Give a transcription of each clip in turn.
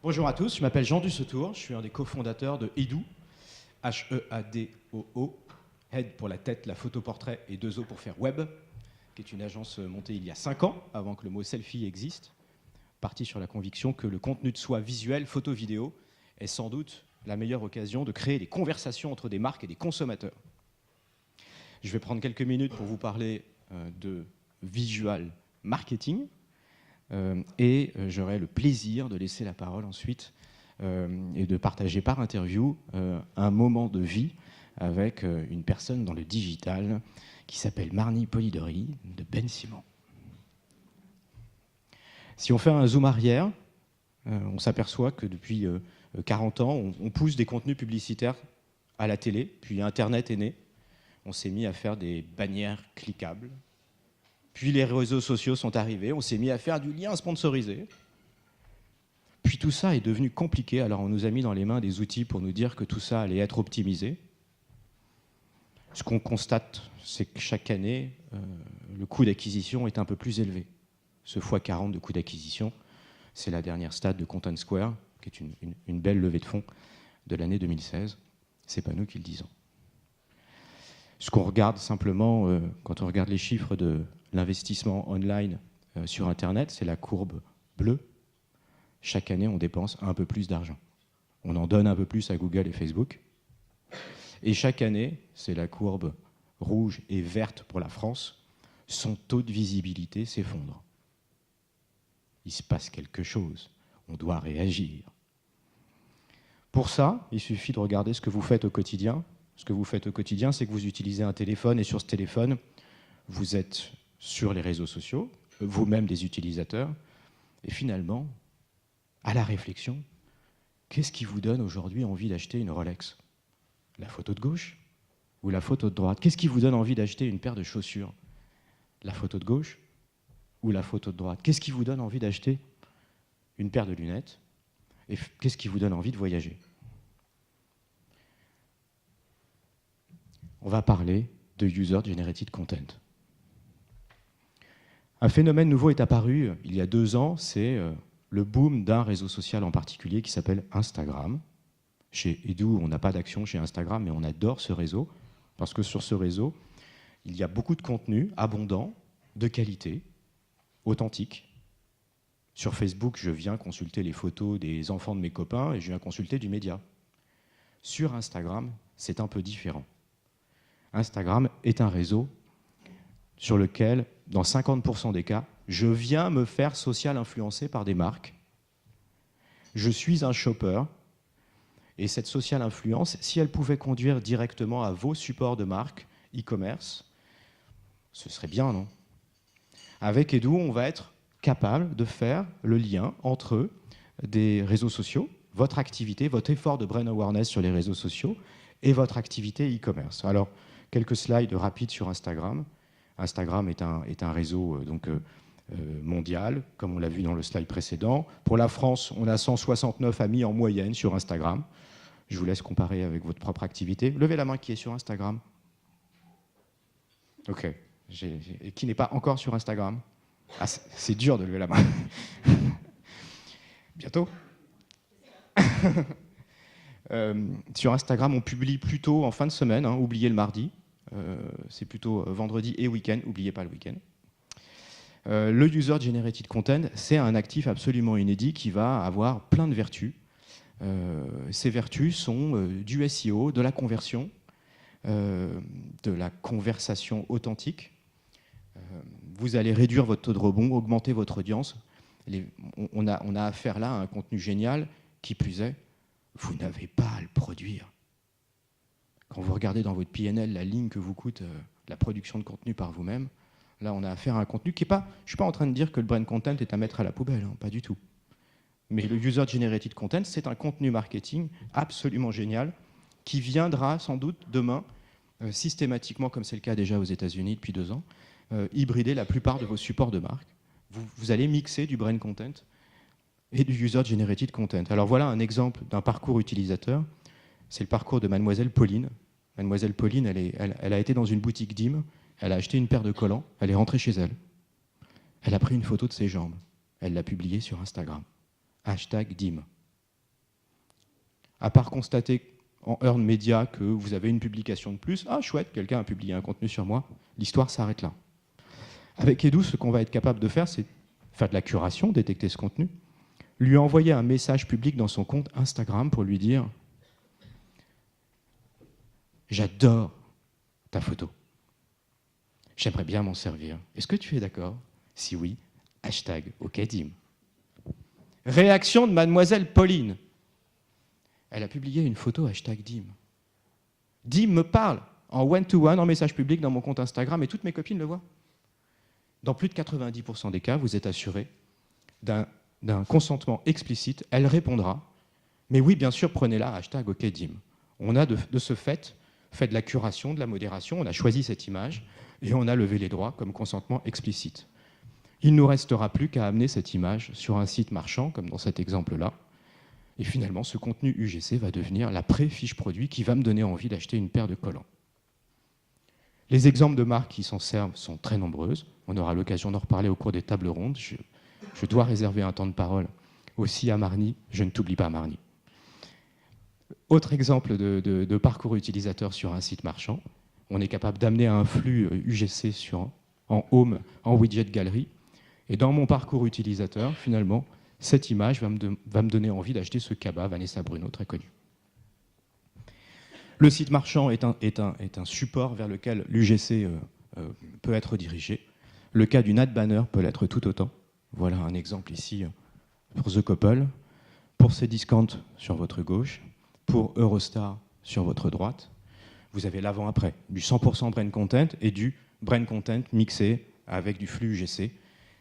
Bonjour à tous, je m'appelle Jean Dussetour, je suis un des cofondateurs de Headoo, H-E-A-D-O-O, Head pour la tête, la photo portrait et 2 O pour faire web, qui est une agence montée il y a 5 ans, avant que le mot selfie existe, partie sur la conviction que le contenu de soi visuel, photo-vidéo, est sans doute la meilleure occasion de créer des conversations entre des marques et des consommateurs. Je vais prendre quelques minutes pour vous parler de visual marketing, et j'aurai le plaisir de laisser la parole ensuite et de partager par interview un moment de vie avec une personne dans le digital qui s'appelle Marnie Polidori de Ben Simon. Si on fait un zoom arrière, on s'aperçoit que depuis 40 ans, on pousse des contenus publicitaires à la télé, puis Internet est né. On s'est mis à faire des bannières cliquables. Puis les réseaux sociaux sont arrivés, on s'est mis à faire du lien sponsorisé. Puis tout ça est devenu compliqué, alors on nous a mis dans les mains des outils pour nous dire que tout ça allait être optimisé. Ce qu'on constate, c'est que chaque année, le coût d'acquisition est un peu plus élevé. Ce x40 de coût d'acquisition, c'est la dernière stat de Content Square, qui est une belle levée de fonds de l'année 2016. C'est pas nous qui le disons. Ce qu'on regarde simplement, quand on regarde les chiffres de l'investissement online sur Internet, c'est la courbe bleue. Chaque année, on dépense un peu plus d'argent. On en donne un peu plus à Google et Facebook. Et chaque année, c'est la courbe rouge et verte pour la France. Son taux de visibilité s'effondre. Il se passe quelque chose. On doit réagir. Pour ça, il suffit de regarder ce que vous faites au quotidien. Ce que vous faites au quotidien, c'est que vous utilisez un téléphone et sur ce téléphone, vous êtes sur les réseaux sociaux, vous-même des utilisateurs, et finalement, à la réflexion, qu'est-ce qui vous donne aujourd'hui envie d'acheter une Rolex? La photo de gauche ou la photo de droite? Qu'est-ce qui vous donne envie d'acheter une paire de chaussures? La photo de gauche ou la photo de droite? Qu'est-ce qui vous donne envie d'acheter une paire de lunettes? Et qu'est-ce qui vous donne envie de voyager? On va parler de User Generated Content. Un phénomène nouveau est apparu il y a 2 ans, c'est le boom d'un réseau social en particulier qui s'appelle Instagram. Chez Headoo, on n'a pas d'action chez Instagram, mais on adore ce réseau, parce que sur ce réseau, il y a beaucoup de contenu abondant, de qualité, authentique. Sur Facebook, je viens consulter les photos des enfants de mes copains et je viens consulter du média. Sur Instagram, c'est un peu différent. Instagram est un réseau sur lequel, dans 50% des cas, je viens me faire social influencer par des marques. Je suis un shopper, et cette social influence, si elle pouvait conduire directement à vos supports de marque, e-commerce, ce serait bien, non? Avec Headoo, on va être capable de faire le lien entre des réseaux sociaux, votre activité, votre effort de brand awareness sur les réseaux sociaux, et votre activité e-commerce. Alors, quelques slides rapides sur Instagram. Instagram est un réseau mondial, comme on l'a vu dans le slide précédent. Pour la France, on a 169 amis en moyenne sur Instagram. Je vous laisse comparer avec votre propre activité. Levez la main qui est sur Instagram. OK. Et qui n'est pas encore sur Instagram? Ah, c'est dur de lever la main. Bientôt. Sur Instagram, on publie plutôt en fin de semaine, oubliez le mardi. C'est plutôt vendredi et week-end, n'oubliez pas le week-end. Le User Generated Content, c'est un actif absolument inédit qui va avoir plein de vertus. Ces vertus sont du SEO, de la conversion, de la conversation authentique. Vous allez réduire votre taux de rebond, augmenter votre audience. On a affaire là à un contenu génial, qui plus est, vous n'avez pas à le produire. Quand vous regardez dans votre PNL la ligne que vous coûte la production de contenu par vous-même, là on a affaire à un contenu qui est pas... Je ne suis pas en train de dire que le brand content est à mettre à la poubelle, pas du tout. Mais le User Generated Content, c'est un contenu marketing absolument génial qui viendra sans doute demain, systématiquement, comme c'est le cas déjà aux États-Unis depuis 2 ans, hybrider la plupart de vos supports de marque. Vous allez mixer du brand content et du User Generated Content. Alors voilà un exemple d'un parcours utilisateur. C'est le parcours de Mademoiselle Pauline. Mademoiselle Pauline, elle a été dans une boutique Dim, elle a acheté une paire de collants, elle est rentrée chez elle. Elle a pris une photo de ses jambes. Elle l'a publiée sur Instagram. #Dim. à part constater en Earn Media que vous avez une publication de plus, ah chouette, quelqu'un a publié un contenu sur moi, l'histoire s'arrête là. Avec Edu, ce qu'on va être capable de faire, c'est faire de la curation, détecter ce contenu, lui envoyer un message public dans son compte Instagram pour lui dire « J'adore ta photo. J'aimerais bien m'en servir. Est-ce que tu es d'accord? Si oui, hashtag OKDIM. » Réaction de mademoiselle Pauline. Elle a publié une photo hashtag DIM. DIM me parle en one-to-one, en message public dans mon compte Instagram et toutes mes copines le voient. Dans plus de 90% des cas, vous êtes assuré d'un consentement explicite. Elle répondra. Mais oui, bien sûr, prenez-la, hashtag OKDIM. On a de ce fait de la curation, de la modération, on a choisi cette image et on a levé les droits comme consentement explicite. Il ne nous restera plus qu'à amener cette image sur un site marchand, comme dans cet exemple-là. Et finalement, ce contenu UGC va devenir la pré-fiche produit qui va me donner envie d'acheter une paire de collants. Les exemples de marques qui s'en servent sont très nombreuses. On aura l'occasion d'en reparler au cours des tables rondes. Je dois réserver un temps de parole aussi à Marni. Je ne t'oublie pas, Marni. Autre exemple de parcours utilisateur sur un site marchand. On est capable d'amener un flux UGC en home, en widget galerie. Et dans mon parcours utilisateur, finalement, cette image va me donner envie d'acheter ce cabas Vanessa Bruno, très connu. Le site marchand est un support vers lequel l'UGC peut être dirigé. Le cas d'une ad banner peut l'être tout autant. Voilà un exemple ici pour The Couple, pour Cdiscount sur votre gauche, pour Eurostar sur votre droite. Vous avez l'avant-après, du 100% brand content et du brand content mixé avec du flux UGC.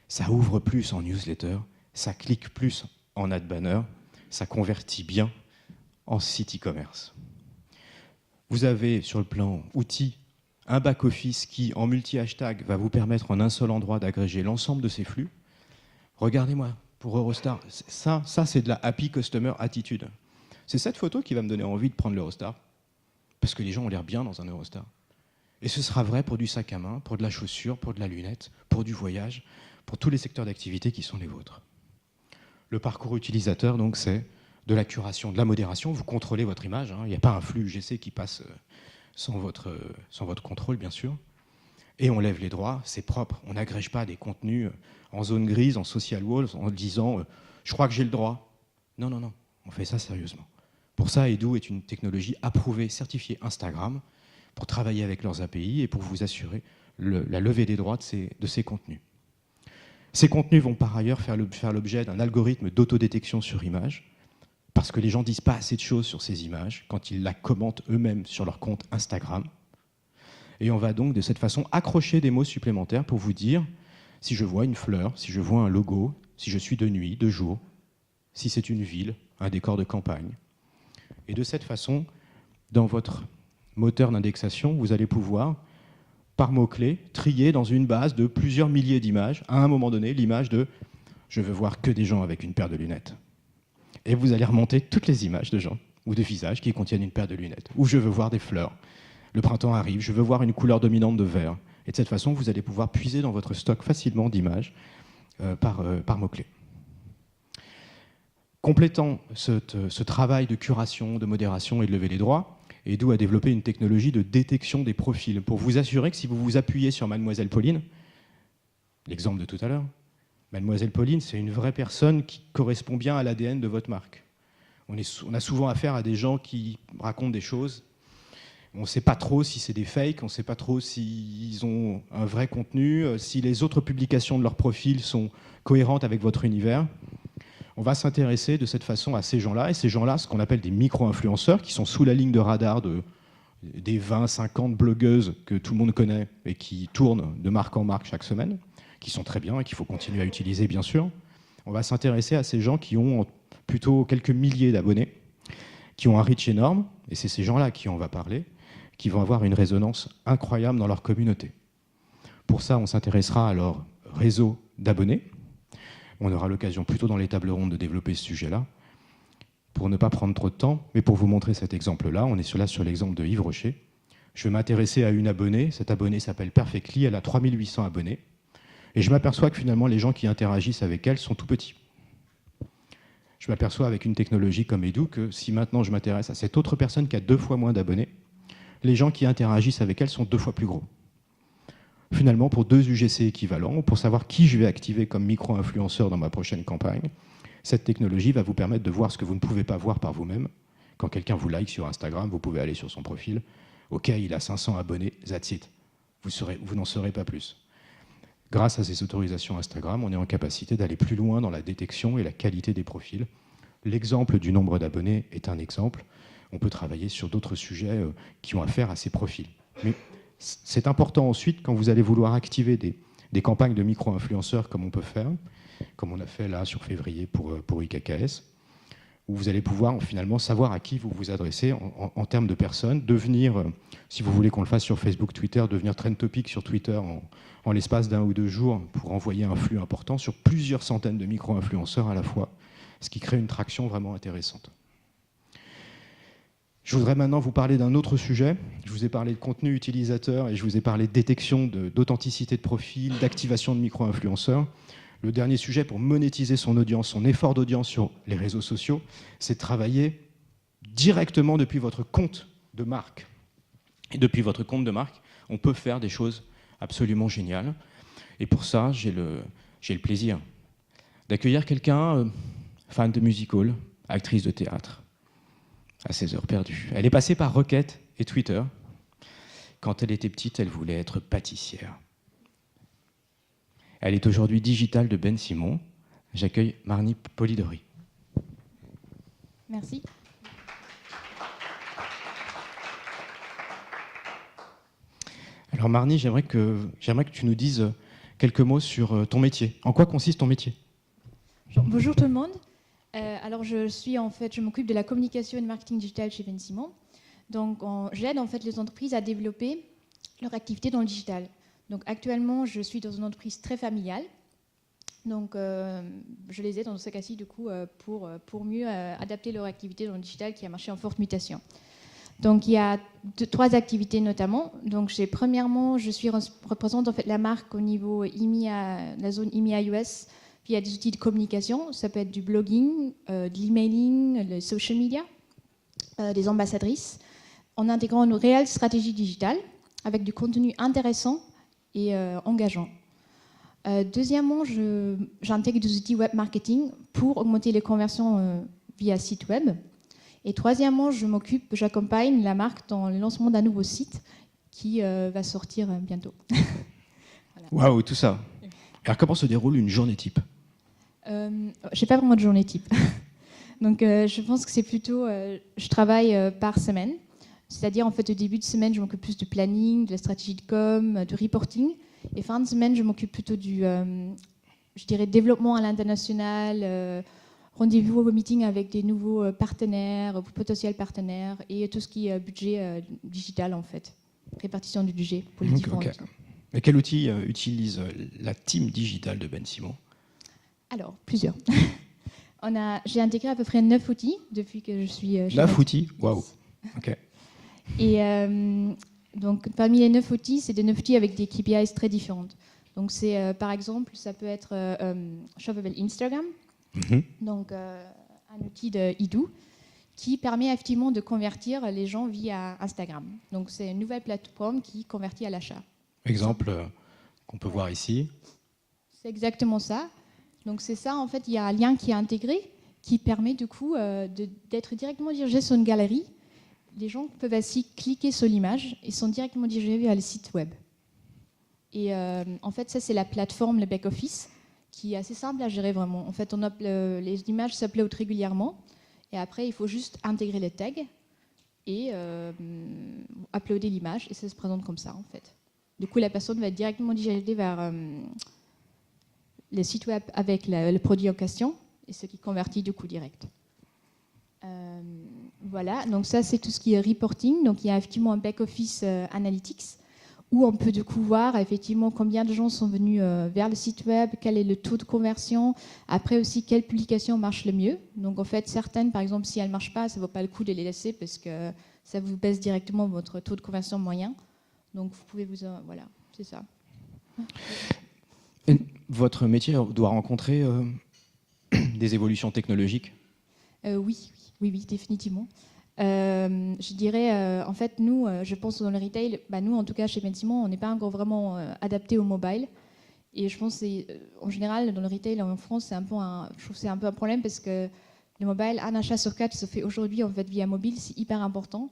Ça ouvre plus en newsletter, ça clique plus en ad banner, ça convertit bien en site e-commerce. Vous avez sur le plan outils un back-office qui, en multi-hashtag, va vous permettre en un seul endroit d'agréger l'ensemble de ces flux. Regardez-moi, pour Eurostar, ça c'est de la happy customer attitude. C'est cette photo qui va me donner envie de prendre l'Eurostar, parce que les gens ont l'air bien dans un Eurostar. Et ce sera vrai pour du sac à main, pour de la chaussure, pour de la lunette, pour du voyage, pour tous les secteurs d'activité qui sont les vôtres. Le parcours utilisateur, donc, c'est de la curation, de la modération. Vous contrôlez votre image. Il n'y a pas un flux UGC qui passe sans votre contrôle, bien sûr. Et on lève les droits, c'est propre. On n'agrège pas des contenus en zone grise, en social walls, en disant « je crois que j'ai le droit ». Non, non, non, on fait ça sérieusement. Pour ça, Edu est une technologie approuvée, certifiée Instagram, pour travailler avec leurs API et pour vous assurer la levée des droits de ces contenus. Ces contenus vont par ailleurs faire l'objet d'un algorithme d'autodétection sur image, parce que les gens ne disent pas assez de choses sur ces images quand ils la commentent eux-mêmes sur leur compte Instagram. Et on va donc de cette façon accrocher des mots supplémentaires pour vous dire si je vois une fleur, si je vois un logo, si je suis de nuit, de jour, si c'est une ville, un décor de campagne. Et de cette façon, dans votre moteur d'indexation, vous allez pouvoir, par mots-clés, trier dans une base de plusieurs milliers d'images, à un moment donné, l'image de « je veux voir que des gens avec une paire de lunettes ». Et vous allez remonter toutes les images de gens ou de visages qui contiennent une paire de lunettes. Ou je veux voir des fleurs. Le printemps arrive, je veux voir une couleur dominante de vert. Et de cette façon, vous allez pouvoir puiser dans votre stock facilement d'images par mots-clés. Complétant ce travail de curation, de modération et de lever les droits, Edu a développé une technologie de détection des profils pour vous assurer que si vous vous appuyez sur Mademoiselle Pauline, l'exemple de tout à l'heure, Mademoiselle Pauline, c'est une vraie personne qui correspond bien à l'ADN de votre marque. On a souvent affaire à des gens qui racontent des choses. On ne sait pas trop si c'est des fakes, on ne sait pas trop s'ils ont un vrai contenu, si les autres publications de leur profil sont cohérentes avec votre univers. On va s'intéresser de cette façon à ces gens-là, et ces gens-là, ce qu'on appelle des micro-influenceurs, qui sont sous la ligne de radar des 20, 50 blogueuses que tout le monde connaît et qui tournent de marque en marque chaque semaine, qui sont très bien et qu'il faut continuer à utiliser, bien sûr. On va s'intéresser à ces gens qui ont plutôt quelques milliers d'abonnés, qui ont un reach énorme, et c'est ces gens-là qui on va parler, qui vont avoir une résonance incroyable dans leur communauté. Pour ça, on s'intéressera à leur réseau d'abonnés. On aura l'occasion plutôt dans les tables rondes de développer ce sujet-là. Pour ne pas prendre trop de temps, mais pour vous montrer cet exemple-là, on est là sur l'exemple de Yves Rocher. Je vais m'intéresser à une abonnée. Cette abonnée s'appelle Perfectly, elle a 3800 abonnés. Et je m'aperçois que finalement, les gens qui interagissent avec elle sont tout petits. Je m'aperçois avec une technologie comme Edu que si maintenant je m'intéresse à cette autre personne qui a 2 fois moins d'abonnés, les gens qui interagissent avec elle sont 2 fois plus gros. Finalement, pour 2 UGC équivalents, pour savoir qui je vais activer comme micro-influenceur dans ma prochaine campagne, cette technologie va vous permettre de voir ce que vous ne pouvez pas voir par vous-même. Quand quelqu'un vous like sur Instagram, vous pouvez aller sur son profil. OK, il a 500 abonnés, that's it. Vous n'en saurez pas plus. Grâce à ces autorisations Instagram, on est en capacité d'aller plus loin dans la détection et la qualité des profils. L'exemple du nombre d'abonnés est un exemple. On peut travailler sur d'autres sujets qui ont affaire à ces profils. Mais c'est important ensuite, quand vous allez vouloir activer des campagnes de micro-influenceurs comme on peut faire, comme on a fait là sur février pour IKKS, où vous allez pouvoir finalement savoir à qui vous vous adressez en termes de personnes, devenir, si vous voulez qu'on le fasse sur Facebook, Twitter, devenir trend topic sur Twitter en l'espace d'1 ou 2 jours pour envoyer un flux important sur plusieurs centaines de micro-influenceurs à la fois, ce qui crée une traction vraiment intéressante. Je voudrais maintenant vous parler d'un autre sujet. Je vous ai parlé de contenu utilisateur et je vous ai parlé de détection d'authenticité de profil, d'activation de micro-influenceurs. Le dernier sujet pour monétiser son audience, son effort d'audience sur les réseaux sociaux, c'est de travailler directement depuis votre compte de marque. Et depuis votre compte de marque, on peut faire des choses absolument géniales. Et pour ça, j'ai le plaisir d'accueillir quelqu'un, fan de musical, actrice de théâtre, à ses heures perdues. Elle est passée par Rocket et Twitter. Quand elle était petite, elle voulait être pâtissière. Elle est aujourd'hui digitale de Ben Simon. J'accueille Marnie Polidori. Merci. Alors Marnie, j'aimerais que tu nous dises quelques mots sur ton métier. En quoi consiste ton métier ? Bonjour tout le monde. Alors je m'occupe de la communication et du marketing digital chez Ben Simon. Donc j'aide en fait les entreprises à développer leur activité dans le digital. Donc actuellement, je suis dans une entreprise très familiale. Donc je les aide dans ce cas-ci du coup pour mieux adapter leur activité dans le digital qui a marché en forte mutation. Donc il y a 3 activités notamment. Donc premièrement, je représente en fait la marque au niveau EMEA, la zone EMEA US. Puis il y a des outils de communication, ça peut être du blogging, de l'emailing, le social media, des ambassadrices, en intégrant une réelle stratégie digitale avec du contenu intéressant et engageant. Deuxièmement, j'intègre des outils web marketing pour augmenter les conversions via site web. Et troisièmement, j'accompagne la marque dans le lancement d'un nouveau site qui va sortir bientôt. Waouh, wow, tout ça. Alors comment se déroule une journée type ? Je n'ai pas vraiment de journée type. Donc je pense que c'est plutôt, je travaille par semaine. C'est-à-dire, en fait, au début de semaine, je m'occupe plus du planning, de la stratégie de com, du reporting. Et fin de semaine, je m'occupe plutôt du, je dirais, développement à l'international, rendez-vous au meeting avec des nouveaux partenaires, potentiels partenaires, et tout ce qui est budget digital, en fait. Répartition du budget pour les différents outils. Mais quel outil utilise la team digitale de Ben Simon ? Alors, plusieurs. J'ai intégré à peu près 9 outils depuis que je suis... 9 outils ? Waouh. Ok. Et donc, parmi les 9 outils, c'est des 9 outils avec des KPIs très différentes. Donc, par exemple, ça peut être Shoppable Instagram, donc un outil de Edu, qui permet effectivement de convertir les gens via Instagram. Donc, c'est une nouvelle plateforme qui convertit à l'achat. Exemple qu'on peut voir ici. C'est exactement ça. Donc, c'est ça, en fait, il y a un lien qui est intégré qui permet du coup d'être directement dirigé sur une galerie. Les gens peuvent ainsi cliquer sur l'image et sont directement dirigés vers le site web. Et en fait, ça, c'est la plateforme, le back-office, qui est assez simple à gérer vraiment. En fait, les images s'uploadent régulièrement et après, il faut juste intégrer les tags et uploader l'image et ça se présente comme ça, en fait. Du coup, la personne va être directement dirigée vers le site web avec le produit en question et ce qui convertit du coup direct. Voilà, donc ça c'est tout ce qui est reporting. Donc il y a effectivement un back-office analytics où on peut du coup voir effectivement combien de gens sont venus vers le site web, quel est le taux de conversion, après aussi quelle publication marche le mieux. Donc en fait certaines, par exemple, si elles ne marchent pas, ça ne vaut pas le coup de les laisser parce que ça vous baisse directement votre taux de conversion moyen. Donc vous pouvez voilà, c'est ça. Et votre métier doit rencontrer des évolutions technologiques Oui, définitivement. Je dirais, en fait, nous, je pense dans le retail, nous, en tout cas, chez Ben Simon, on n'est pas encore vraiment adapté au mobile. Et je pense en général, dans le retail en France, je trouve que c'est un peu un problème parce que le mobile, un achat sur 4 se fait aujourd'hui en fait via mobile, c'est hyper important.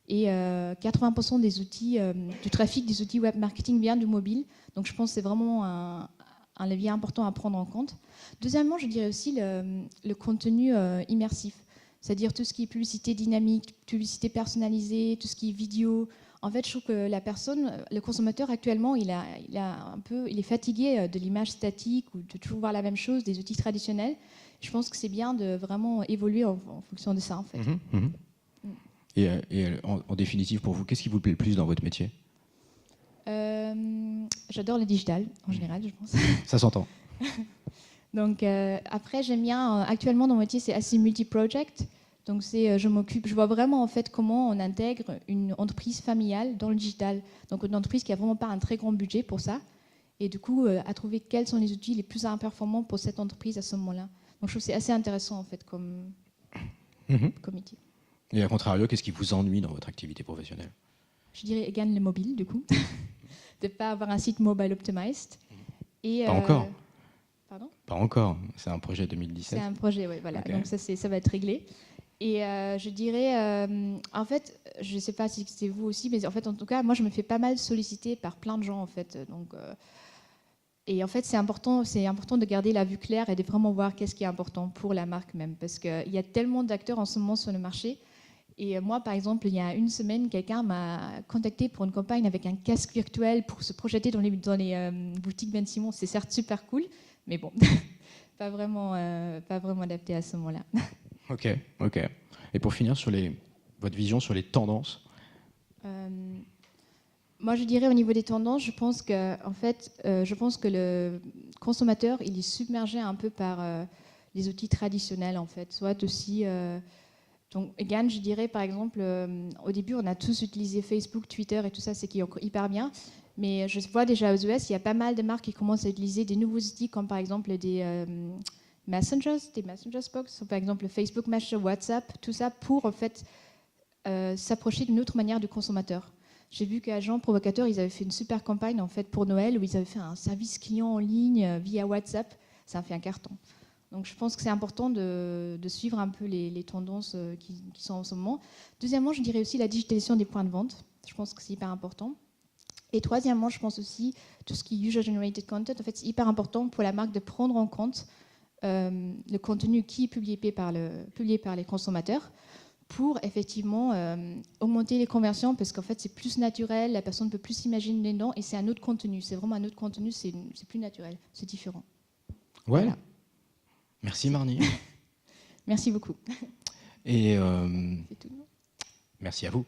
Et 80% des outils, du trafic des outils web marketing vient du mobile. Donc je pense que c'est vraiment un levier important à prendre en compte. Deuxièmement, je dirais aussi le contenu immersif, c'est-à-dire tout ce qui est publicité dynamique, publicité personnalisée, tout ce qui est vidéo. En fait, je trouve que le consommateur actuellement, il est fatigué de l'image statique ou de toujours voir la même chose, des outils traditionnels. Je pense que c'est bien de vraiment évoluer en fonction de ça, en fait. Et en définitive, pour vous, qu'est-ce qui vous plaît le plus dans votre métier ? J'adore le digital, en général, je pense. Ça s'entend. Donc, après, j'aime bien, actuellement, dans mon métier, c'est assez multi-project. Donc, je vois vraiment, en fait, comment on intègre une entreprise familiale dans le digital. Donc, une entreprise qui n'a vraiment pas un très grand budget pour ça. Et du coup, à trouver quels sont les outils les plus performants pour cette entreprise à ce moment-là. Donc, je trouve que c'est assez intéressant, en fait, comme métier. Et à contrario, qu'est-ce qui vous ennuie dans votre activité professionnelle ? Je dirais, again, le mobile, du coup. De ne pas avoir un site mobile optimized. Et, pas encore. Pardon ? Pas encore. C'est un projet 2017. C'est un projet, oui, voilà. Okay. Donc, ça va être réglé. Et je dirais, en fait, je ne sais pas si c'est vous aussi, mais en fait, en tout cas, moi, je me fais pas mal solliciter par plein de gens, en fait. Donc, et en fait, c'est important de garder la vue claire et de vraiment voir qu'est-ce qui est important pour la marque même, parce qu'il y a tellement d'acteurs en ce moment sur le marché. Et moi, par exemple, il y a une semaine, quelqu'un m'a contacté pour une campagne avec un casque virtuel pour se projeter dans les boutiques Ben Simon. C'est certes super cool, mais bon, pas vraiment adapté à ce moment-là. Ok. Et pour finir, votre vision sur les tendances ? Moi, je dirais au niveau des tendances, je pense que le consommateur, il est submergé un peu par les outils traditionnels, en fait. Soit aussi... Donc, again, je dirais, par exemple, au début, on a tous utilisé Facebook, Twitter et tout ça, c'est qui est hyper bien. Mais je vois déjà aux US, il y a pas mal de marques qui commencent à utiliser des nouveaux outils, comme par exemple des Messengers Box, par exemple Facebook Messenger, WhatsApp, tout ça pour en fait s'approcher d'une autre manière du consommateur. J'ai vu qu'à Jean Provocateur, ils avaient fait une super campagne en fait pour Noël où ils avaient fait un service client en ligne via WhatsApp. Ça a fait un carton. Donc je pense que c'est important de suivre un peu les tendances qui sont en ce moment. Deuxièmement, je dirais aussi la digitalisation des points de vente. Je pense que c'est hyper important. Et troisièmement, je pense aussi tout ce qui est user-generated content. En fait, c'est hyper important pour la marque de prendre en compte le contenu qui est publié par les consommateurs pour effectivement augmenter les conversions parce qu'en fait, c'est plus naturel, la personne peut plus s'imaginer dedans et c'est un autre contenu. C'est vraiment un autre contenu, c'est plus naturel, c'est différent. Ouais. Voilà. Merci Marnie. Merci beaucoup. Et c'est tout. merci à vous.